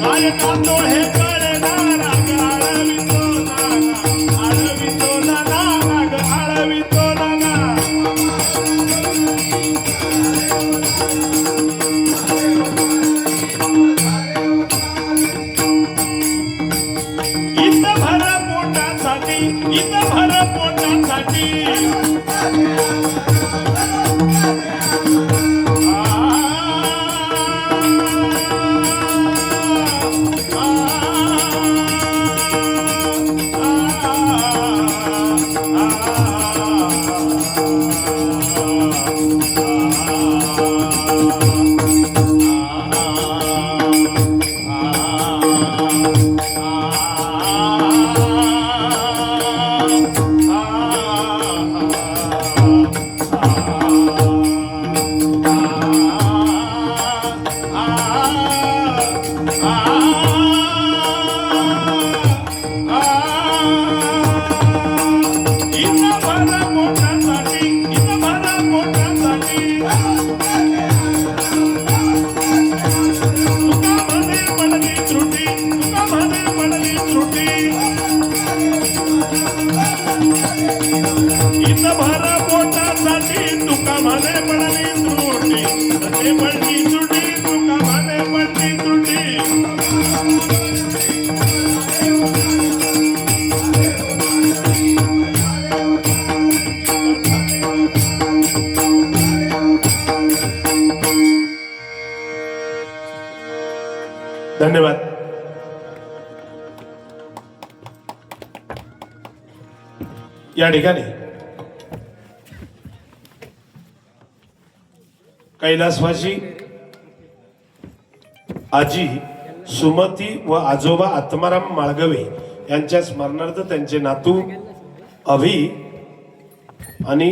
काय कांदो हे कळणार अग आळवितो नाना अग आळवितो नाना इथं भर पोटासाठी इथं भर पोटासाठी धन्यवाद. या ठिकाणी कैलासवासी आजी सुमती व आजोबा आत्माराम माळगवे यांच्या स्मरणार्थ त्यांचे नातू अभि आणि